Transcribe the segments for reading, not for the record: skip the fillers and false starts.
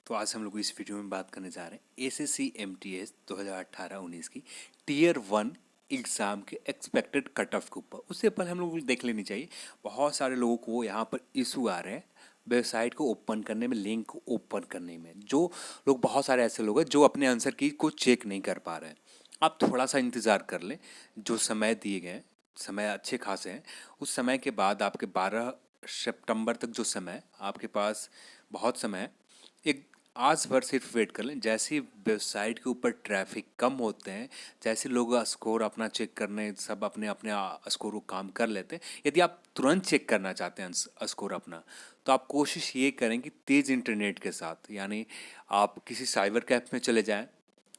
तो आज हम लोग इस वीडियो में बात करने जा रहे हैं एसएससी एमटीएस 2018-19 की टीयर 1 एग्ज़ाम के एक्सपेक्टेड कट ऑफ के ऊपर। उससे पहले हम लोग को देख लेनी चाहिए, बहुत सारे लोगों को यहाँ पर इशू आ रहे हैं वेबसाइट को ओपन करने में, लिंक को ओपन करने में। जो लोग, बहुत सारे ऐसे लोग हैं जो अपने आंसर की को चेक नहीं कर पा रहे हैं। आप थोड़ा सा इंतज़ार कर लें, जो समय दिए गए हैं, समय अच्छे खासे हैं। उस समय के बाद आपके 12 सितंबर तक जो समय है, आपके पास बहुत समय है। एक आज भर सिर्फ वेट कर लें। जैसे ही वेबसाइट के ऊपर ट्रैफिक कम होते हैं, जैसे लोग स्कोर अपना चेक करने, सब अपने अपने स्कोर को काम कर लेते हैं। यदि आप तुरंत चेक करना चाहते हैं स्कोर अपना, तो आप कोशिश ये करें कि तेज़ इंटरनेट के साथ, यानी आप किसी साइबर कैफ़े में चले जाएं,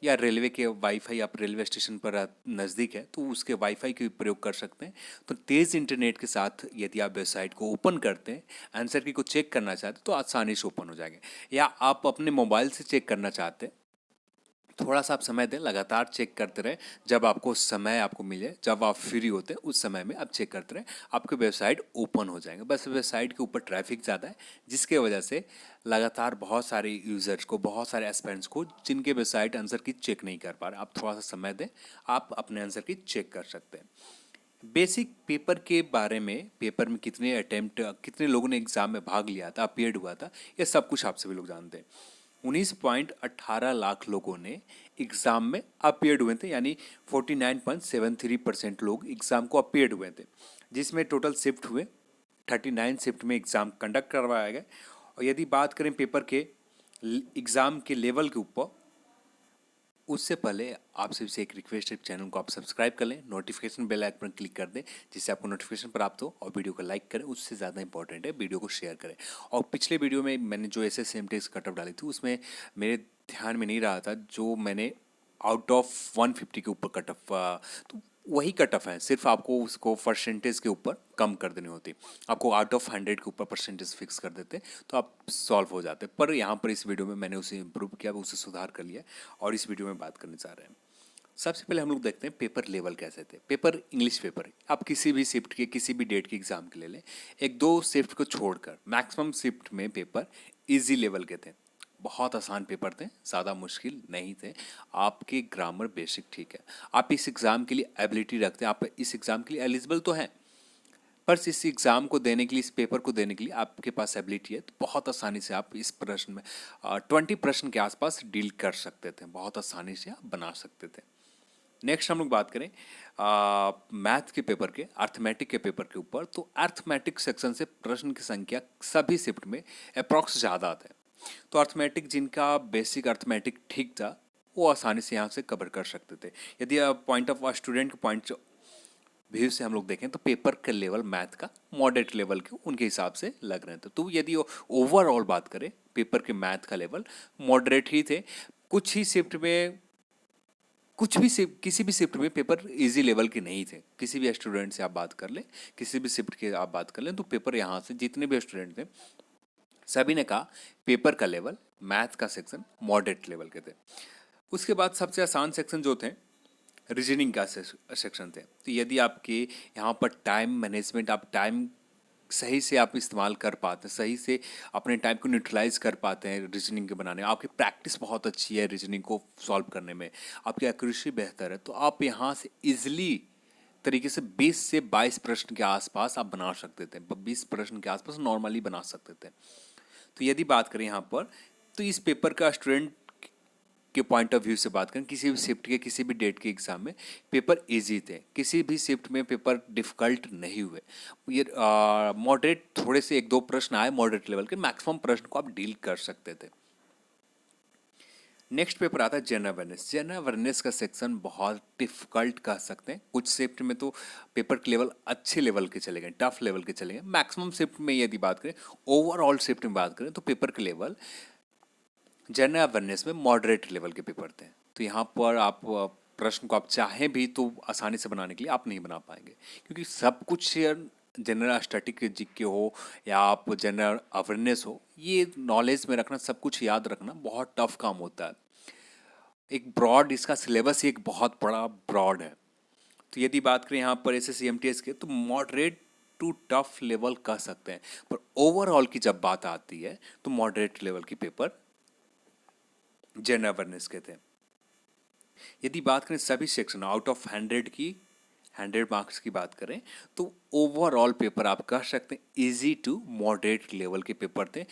या रेलवे के वाईफाई, आप रेलवे स्टेशन पर नज़दीक है तो उसके वाईफाई का प्रयोग कर सकते हैं। तो तेज़ इंटरनेट के साथ यदि आप वेबसाइट को ओपन करते हैं, आंसर की को चेक करना चाहते हैं, तो आसानी से ओपन हो जाएंगे। या आप अपने मोबाइल से चेक करना चाहते हैं, थोड़ा सा आप समय दें, लगातार चेक करते रहें। जब आपको समय आपको मिले, जब आप फ्री होते हैं, उस समय में आप चेक करते रहें, आपकी वेबसाइट ओपन हो जाएंगे। बस वेबसाइट के ऊपर ट्रैफिक ज़्यादा है, जिसके वजह से लगातार बहुत सारे यूज़र्स को, बहुत सारे एस्पिरेंट्स को, जिनके वेबसाइट आंसर की चेक नहीं कर पा रहे, आप थोड़ा सा समय दें, आप अपने आंसर की चेक कर सकते हैं। बेसिक पेपर के बारे में, पेपर में कितने अटेम्प्ट, कितने लोगों ने एग्ज़ाम में भाग लिया था, अपीयर्ड हुआ था, ये सब कुछ आप सभी लोग जानते हैं। 19.18 लाख लोगों ने एग्ज़ाम में अपीयर्ड हुए थे, यानी 49.73% लोग एग्ज़ाम को अपीयर्ड हुए थे, जिसमें टोटल शिफ्ट हुए 39 शिफ्ट में एग्ज़ाम कंडक्ट करवाया गया। और यदि बात करें पेपर के एग्ज़ाम के लेवल के ऊपर, उससे पहले आप सबसे एक रिक्वेस्ट है, चैनल को आप सब्सक्राइब कर लें, नोटिफिकेशन बेल आइकन पर क्लिक कर दें, जिससे आपको नोटिफिकेशन प्राप्त हो, और वीडियो को लाइक करें। उससे ज़्यादा इंपॉर्टेंट है, वीडियो को शेयर करें। और पिछले वीडियो में मैंने जो एसएससी एमटीएस कट ऑफ डाली थी, उसमें मेरे ध्यान में नहीं रहा था, जो मैंने आउट ऑफ 150 के ऊपर कट ऑफ, तो वही कट ऑफ है, सिर्फ आपको उसको परसेंटेज के ऊपर कम कर देनी होती। आपको आउट ऑफ 100 के ऊपर परसेंटेज फिक्स कर देते, तो आप सॉल्व हो जाते। पर यहाँ पर इस वीडियो में मैंने उसे इम्प्रूव किया, उसे सुधार कर लिया, और इस वीडियो में बात करने जा रहे हैं। सबसे पहले हम लोग देखते हैं पेपर लेवल कैसे थे। पेपर इंग्लिश पेपर है, आप किसी भी शिफ्ट के, किसी भी डेट के एग्जाम के ले लें, एक दो शिफ्ट को छोड़कर मैक्सिमम शिफ्ट में पेपर इजी लेवल के थे। बहुत आसान पेपर थे, ज़्यादा मुश्किल नहीं थे। आपके ग्रामर बेसिक ठीक है, आप इस एग्ज़ाम के लिए एबिलिटी रखते हैं, आप इस एग्ज़ाम के लिए एलिजिबल तो हैं, पर इस एग्ज़ाम को देने के लिए, इस पेपर को देने के लिए आपके पास एबिलिटी है, तो बहुत आसानी से आप इस प्रश्न में 20 प्रश्न के आसपास डील कर सकते थे, बहुत आसानी से आप बना सकते थे। नेक्स्ट हम लोग बात करें मैथ के पेपर के, अर्थमेटिक के पेपर के ऊपर, तो अर्थमेटिक सेक्शन से प्रश्न की संख्या सभी शिफ्ट में अप्रॉक्स ज़्यादा आते हैं। तो अर्थमेटिक, जिनका बेसिक अर्थमेटिक ठीक था, वो आसानी से यहाँ से कवर कर सकते थे। यदि पॉइंट ऑफ स्टूडेंट के पॉइंट व्यू से हम लोग देखें, तो पेपर का लेवल मैथ का मॉडरेट लेवल के उनके हिसाब से लग रहे थे। तो यदि ओवरऑल बात करें, पेपर के मैथ का लेवल मॉडरेट ही थे। कुछ ही शिफ्ट में, कुछ भी शिफ्ट, किसी भी शिफ्ट में पेपर इजी लेवल के नहीं थे। किसी भी स्टूडेंट से आप बात कर लें, किसी भी शिफ्ट के आप बात कर लें, तो पेपर यहाँ से जितने भी स्टूडेंट थे, सभी ने कहा पेपर का लेवल, मैथ का सेक्शन मॉडरेट लेवल के थे। उसके बाद सबसे आसान सेक्शन जो थे, रीजनिंग का सेक्शन थे। तो यदि आपके यहाँ पर टाइम मैनेजमेंट, आप टाइम सही से आप इस्तेमाल कर पाते हैं, सही से अपने टाइम को न्यूट्रलाइज कर पाते हैं रीजनिंग के बनाने में, आपकी प्रैक्टिस बहुत अच्छी है रीजनिंग को सॉल्व करने में, आपकी एक्यूरेसी बेहतर है, तो आप यहाँ से इजली तरीके से 20 से 22 प्रश्न के आसपास आप बना सकते थे, 20 प्रश्न के आसपास नॉर्मली बना सकते थे। तो यदि बात करें यहाँ पर, तो इस पेपर का स्टूडेंट के पॉइंट ऑफ व्यू से बात करें, किसी भी शिफ्ट के, किसी भी डेट के एग्जाम में पेपर इजी थे, किसी भी शिफ्ट में पेपर डिफिकल्ट नहीं हुए। ये मॉडरेट, थोड़े से एक दो प्रश्न आए मॉडरेट लेवल के, मैक्सिमम प्रश्न को आप डील कर सकते थे। नेक्स्ट पेपर आता है जनरल अवेयरनेस। जनरल अवेयरनेस का सेक्शन बहुत डिफिकल्ट कह सकते हैं। कुछ शिफ्ट में तो पेपर के लेवल अच्छे लेवल के चले गए, टफ लेवल के चले गए। मैक्सिमम शिफ्ट में यदि बात करें, ओवरऑल शिफ्ट में बात करें, तो पेपर के लेवल जनरल अवेयरनेस में मॉडरेट लेवल के पेपर थे। तो यहाँ पर आप प्रश्न को आप चाहें भी तो आसानी से बनाने के लिए आप नहीं बना पाएंगे, क्योंकि सब कुछ जनरल स्टैटिक जीके हो या आप जनरल अवेयरनेस हो, ये नॉलेज में रखना, सब कुछ याद रखना बहुत टफ काम होता है। एक ब्रॉड, इसका सिलेबस ही एक बहुत बड़ा ब्रॉड है। तो यदि बात करें यहाँ पर एसएससी एमटीएस के, तो मॉडरेट टू टफ लेवल कह सकते हैं, पर ओवरऑल की जब बात आती है, तो मॉडरेट लेवल की पेपर जनरल अवेयरनेस के थे। यदि बात करें सभी सेक्शन आउट ऑफ 100 की 100 मार्क्स की बात करें तो ओवरऑल पेपर आप कह सकते हैं इजी टू मॉडरेट लेवल के पेपर थे।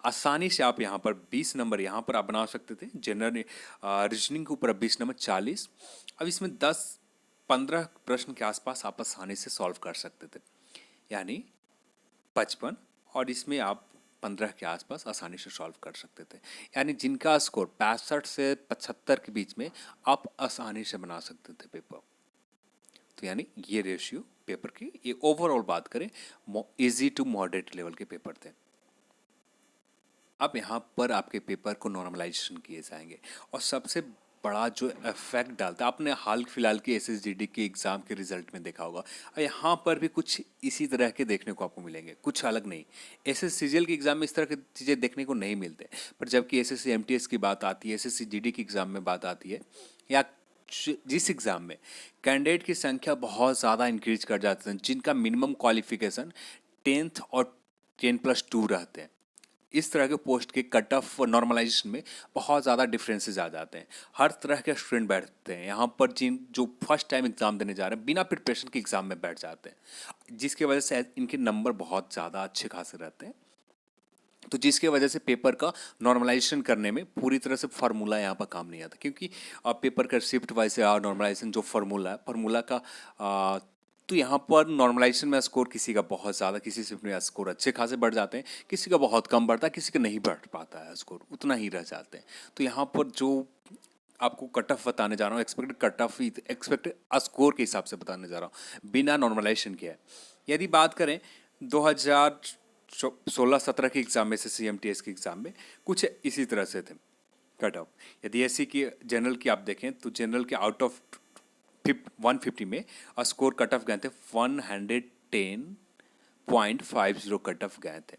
आसानी से आप यहाँ पर 20 नंबर यहाँ पर आप बना सकते थे। जनरल रीजनिंग के ऊपर 20 नंबर 40। अब इसमें 10-15 प्रश्न के आसपास आप आसानी से सॉल्व कर सकते थे, यानी 55, और इसमें आप 15 के आसपास आसानी से सॉल्व कर सकते थे। यानी जिनका स्कोर 65 से 75 के बीच में आप आसानी से बना सकते थे पेपर। तो यानी ये रेशियो पेपर की, ये ओवरऑल बात करें इजी टू मॉडरेट लेवल के पेपर थे। अब यहाँ पर आपके पेपर को नॉर्मलाइजेशन किए जाएंगे और सबसे बड़ा जो इफेक्ट डालता है, आपने हाल फिलहाल के एसएसजीडी के एग्ज़ाम के रिजल्ट में देखा होगा, और यहाँ पर भी कुछ इसी तरह के देखने को आपको मिलेंगे, कुछ अलग नहीं। एसएससीजीएल के एग्ज़ाम में इस तरह की चीज़ें देखने को नहीं मिलते, पर जबकि एसएससी एमटीएस की बात आती है, एसएससीजीडी के एग्ज़ाम में बात आती है, या जिस एग्ज़ाम में कैंडिडेट की संख्या बहुत ज़्यादा इंक्रीज कर जाते हैं, जिनका मिनिमम क्वालिफिकेशन 10th और 10+2 रहते हैं, इस तरह के पोस्ट के कट ऑफ नॉर्मलाइजेशन में बहुत ज़्यादा डिफरेंसेस आ जाते हैं। हर तरह के स्टूडेंट बैठते हैं यहाँ पर, जिन जो फर्स्ट टाइम एग्ज़ाम देने जा रहे हैं बिना प्रिपरेशन के एग्ज़ाम में बैठ जाते हैं, जिसकी वजह से इनके नंबर बहुत ज़्यादा अच्छे खासे रहते हैं। तो जिसके वजह से पेपर का नॉर्मलाइजेशन करने में पूरी तरह से फार्मूला यहाँ पर काम नहीं आता, क्योंकि पेपर का शिफ्ट वाइज से नॉर्मलाइजेशन जो फार्मूला है, फार्मूला का तो यहाँ पर नॉर्मलाइजेशन में स्कोर किसी का बहुत ज़्यादा, किसी शिफ्ट में स्कोर अच्छे खासे बढ़ जाते हैं, किसी का बहुत कम बढ़ता है, किसी का नहीं बढ़ पाता है स्कोर, उतना ही रह जाते हैं। तो यहाँ पर जो आपको कट ऑफ बताने जा रहा हूँ, expected cut off, expected score के हिसाब से बताने जा रहा हूँ, बिना नॉर्मलाइजेशन के है। यदि बात करें 2016-17 के एग्ज़ाम में, एसएससी एमटीएस के एग्ज़ाम में कुछ इसी तरह से थे कट ऑफ। यदि एससी की जनरल की आप देखें तो जनरल के आउट ऑफ 150 में स्कोर कट ऑफ गए थे 110.50 कट ऑफ गए थे।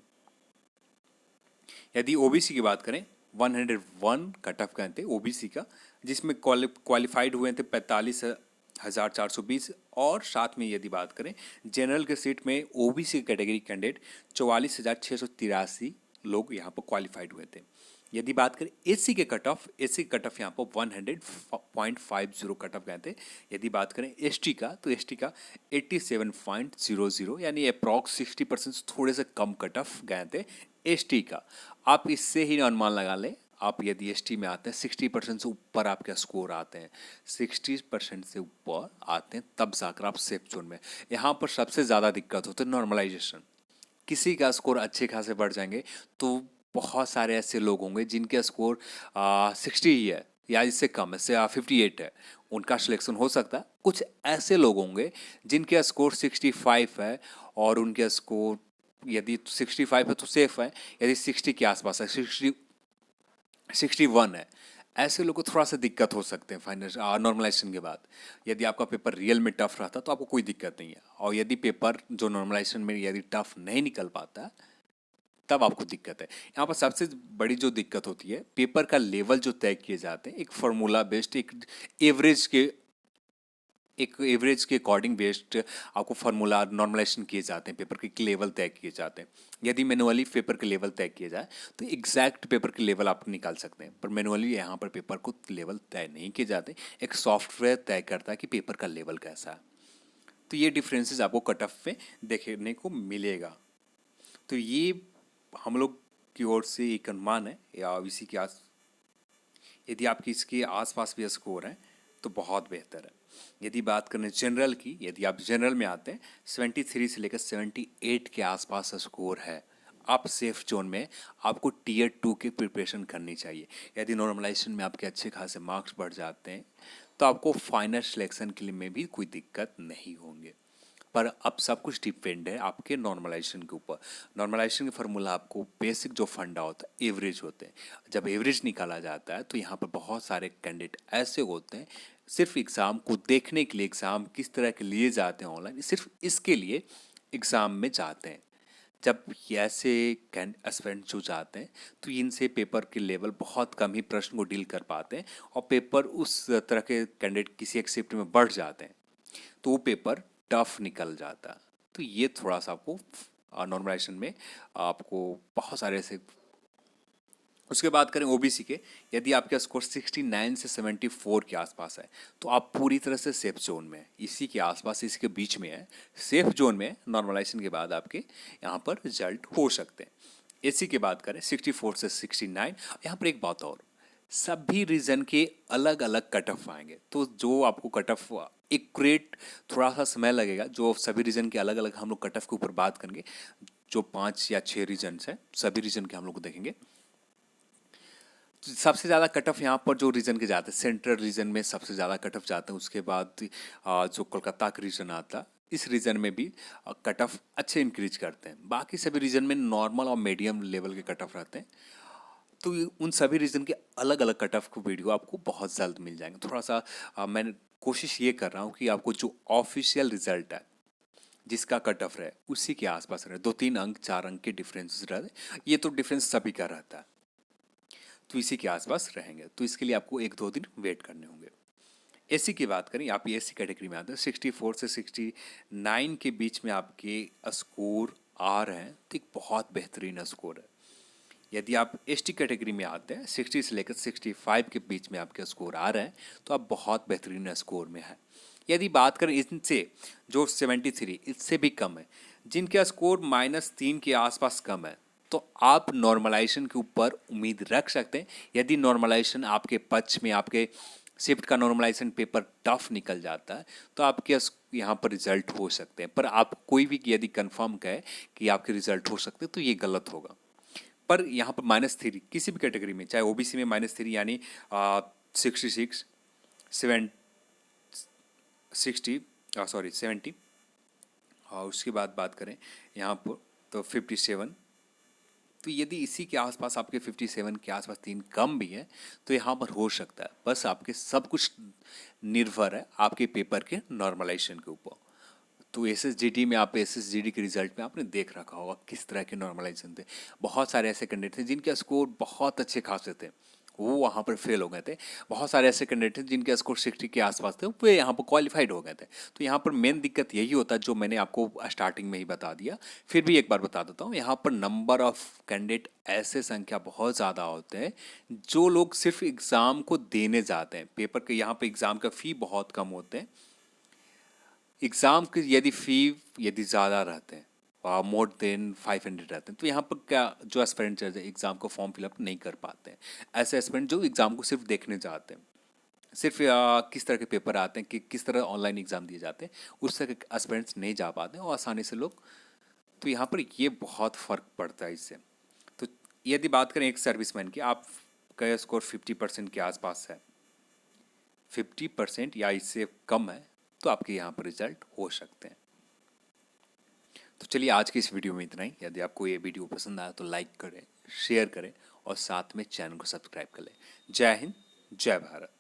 यदि ओबीसी की बात करें 101 कट ऑफ गए थे ओबीसी का, जिसमें क्वालिफाइड हुए थे 45,420, और साथ में यदि बात करें जनरल के सीट में ओबीसी कैटेगरी कैंडिडेट 44,683 लोग यहाँ पर क्वालिफाइड हुए थे। यदि बात करें एससी के cut off, SC cut off यहाँ पर 100.50 कट ऑफ गए थे। यदि बात करें एसटी का तो एसटी का 87.00, यानी अप्रॉक्स 60% थोड़े से कम कट ऑफ गए थे एसटी का। आप इससे ही अनुमान लगा लें, आप यदि एसटी में आते हैं 60% से ऊपर आपके स्कोर आते हैं, 60% से ऊपर आते हैं, तब जाकर आप सेफ जोन में। यहाँ पर सबसे ज़्यादा दिक्कत होती है नॉर्मलाइजेशन। किसी का स्कोर अच्छे खासे बढ़ जाएंगे तो बहुत सारे ऐसे लोग होंगे जिनके स्कोर 60 ही है या इससे कम है, से 58 है, उनका सिलेक्शन हो सकता है। कुछ ऐसे लोग होंगे जिनके स्कोर 65 है और उनके स्कोर यदि 65 है तो सेफ है, यदि 60 के आसपास है, 61 है, ऐसे लोगों को थोड़ा सा दिक्कत हो सकते हैं फाइनल नॉर्मलाइजेशन के बाद। यदि आपका पेपर रियल में टफ रहता तो आपको कोई दिक्कत नहीं है, और यदि पेपर जो नॉर्मलाइजेशन में यदि टफ नहीं निकल पाता तब आपको दिक्कत है। यहाँ पर सबसे बड़ी जो दिक्कत होती है, पेपर का लेवल जो तय किए जाते हैं एक फार्मूला बेस्ड, एक एवरेज के अकॉर्डिंग बेस्ड आपको फार्मूला नॉर्मलाइजेशन किए जाते हैं, पेपर के लेवल तय किए जाते हैं। यदि मैनुअली पेपर के लेवल तय किए जाए तो एग्जैक्ट पेपर के लेवल आप निकाल सकते हैं, पर मैनुअली यहाँ पर पेपर को लेवल तय नहीं किए जाते, एक सॉफ्टवेयर तय करता है कि पेपर का लेवल कैसा है। तो ये डिफरेंसेस आपको कट ऑफ में देखने को मिलेगा। तो ये हम लोग की ओर से एक अनुमान है, या इसी के यदि आपकी इसके आसपास भी स्कोर है तो बहुत बेहतर है। यदि बात करें जनरल की, यदि आप जनरल में आते हैं 73 से लेकर 78 के आसपास स्कोर है, आप सेफ जोन में, आपको टीयर 2 की प्रिपरेशन करनी चाहिए। यदि नॉर्मलाइजेशन में आपके अच्छे खासे मार्क्स बढ़ जाते हैं तो आपको फाइनल सिलेक्शन के लिए में भी कोई दिक्कत नहीं होंगे। पर अब सब कुछ डिपेंड है आपके नॉर्मलाइजेशन के ऊपर। नॉर्मलाइजेशन का फार्मूला आपको बेसिक जो फंडा होता है एवरेज होते हैं, जब एवरेज निकाला जाता है तो यहाँ पर बहुत सारे कैंडिडेट ऐसे होते हैं सिर्फ एग्ज़ाम को देखने के लिए, एग्ज़ाम किस तरह के लिए जाते हैं ऑनलाइन, सिर्फ इसके लिए एग्ज़ाम में जाते हैं। जब ऐसे एस्पिरेंट जो जाते हैं तो इनसे पेपर के लेवल बहुत कम ही प्रश्न को डील कर पाते हैं, और पेपर उस तरह के कैंडिडेट किसी एक शिफ्ट में बढ़ जाते हैं तो वो पेपर टफ निकल जाता। तो ये थोड़ा सा आपको नॉर्मलाइजेशन में आपको बहुत सारे ऐसे उसके बाद करें ओबीसी के, यदि आपका स्कोर 69 से 74 के आसपास है तो आप पूरी तरह से सेफ जोन में है, इसी के आसपास, इसी के बीच में है, सेफ जोन में। नॉर्मलाइजेशन के बाद आपके यहाँ पर रिजल्ट हो सकते हैं। एसी की बात करें 64 से 69। यहाँ पर एक बात और, सभी रीजन के अलग अलग कट ऑफ आएंगे, तो जो आपको कट ऑफ एक्यूरेट थोड़ा सा समय लगेगा। जो सभी रीजन के अलग अलग हम लोग कट ऑफ के ऊपर बात करेंगे, जो 5 या 6 रीजन्स हैं सभी रीजन के हम लोग को देखेंगे। सबसे ज़्यादा कट ऑफ यहाँ पर जो रीजन के जाते हैं, सेंट्रल रीजन में सबसे ज़्यादा कट ऑफ जाते हैं। उसके बाद जो कोलकाता का रीजन आता है, इस रीजन में भी कट ऑफ अच्छे इंक्रीज करते हैं। बाकी सभी रीजन में नॉर्मल और मीडियम लेवल के कट ऑफ रहते हैं। तो उन सभी रीजन के अलग अलग कट ऑफ को वीडियो आपको बहुत जल्द मिल जाएंगे। थोड़ा सा मैं कोशिश ये कर रहा हूँ कि आपको जो ऑफिशियल रिजल्ट है, जिसका कट ऑफ है, उसी के आसपास रहे। 2-3 अंक 4 अंक के डिफरेंसेस रहते, ये तो डिफरेंस सभी का रहता है, तो इसी के आसपास रहेंगे। तो इसके लिए आपको 1-2 दिन वेट करने होंगे। एसी की बात करें, आप एसी कैटेगरी में आते हैं, 64 से 69 के बीच में आपके स्कोर आ रहे हैं तो एक बहुत बेहतरीन स्कोर है। यदि आप एसटी कैटेगरी में आते हैं, 60 से लेकर 65 के बीच में आपके स्कोर आ रहे हैं तो आप बहुत बेहतरीन स्कोर में हैं। यदि बात करें इनसे जो 73 इससे भी कम है, जिनका स्कोर -3 के आसपास कम है, तो आप नॉर्मलाइजेशन के ऊपर उम्मीद रख सकते हैं। यदि नॉर्मलाइजेशन आपके पक्ष में, आपके शिफ्ट का नॉर्मलाइजेशन पेपर टफ निकल जाता है तो आपके यहाँ पर रिजल्ट हो सकते हैं। पर आप कोई भी यदि कंफर्म कहे कि आपके रिजल्ट हो सकते हैं तो ये गलत होगा। पर यहाँ पर -3 किसी भी कैटेगरी में, चाहे ओबीसी में -3 यानी 66, 70, और उसके बाद बात करें यहाँ पर तो 57। तो यदि इसी के आसपास आपके 57 के आसपास 3 कम भी है तो यहाँ पर हो सकता है। बस आपके सब कुछ निर्भर है आपके पेपर के नॉर्मलाइजेशन के ऊपर। तो एसएसजीडी में, आप एसएसजीडी के रिजल्ट में आपने देख रखा होगा किस तरह के नॉर्मलाइजेशन थे। बहुत सारे ऐसे कैंडिडेट थे जिनके स्कोर बहुत अच्छे खासे थे, वो वहाँ पर फेल हो गए थे। बहुत सारे ऐसे कैंडिडेट थे जिनके स्कोर 60 के आसपास थे, वो यहाँ पर क्वालिफाइड हो गए थे। तो यहाँ पर मेन दिक्कत यही होता है जो मैंने आपको स्टार्टिंग में ही बता दिया, फिर भी एक बार बता देता हूँ। यहाँ पर नंबर ऑफ कैंडिडेट, ऐसे संख्या बहुत ज़्यादा होते हैं जो लोग सिर्फ एग्ज़ाम को देने जाते हैं। पेपर के यहाँ पर एग्ज़ाम का फ़ी बहुत कम होते हैं। एग्ज़ाम के यदि यदि ज़्यादा रहते हैं, मोर देन 500 रहते हैं, तो यहाँ पर क्या जो एस्पिरेंट एग्ज़ाम को फॉर्म फिलअप नहीं कर पाते हैं। ऐसे एस्पिरेंट जो एग्ज़ाम को सिर्फ देखने जाते हैं, सिर्फ किस तरह के पेपर आते हैं, कि किस तरह ऑनलाइन एग्ज़ाम दिए जाते हैं, उस तरह के एस्पिरेंट्स नहीं जा पाते हैं और आसानी से लोग, तो यहाँ पर ये बहुत फ़र्क पड़ता है इससे। तो यदि बात करें एक सर्विसमैन की, आपका स्कोर 50% के आसपास है, 50% या इससे कम है, तो आपके यहाँ पर रिजल्ट हो सकते हैं। तो चलिए आज की इस वीडियो में इतना ही। यदि आपको ये वीडियो पसंद आया तो लाइक करें, शेयर करें और साथ में चैनल को सब्सक्राइब कर लें। जय हिंद, जय भारत।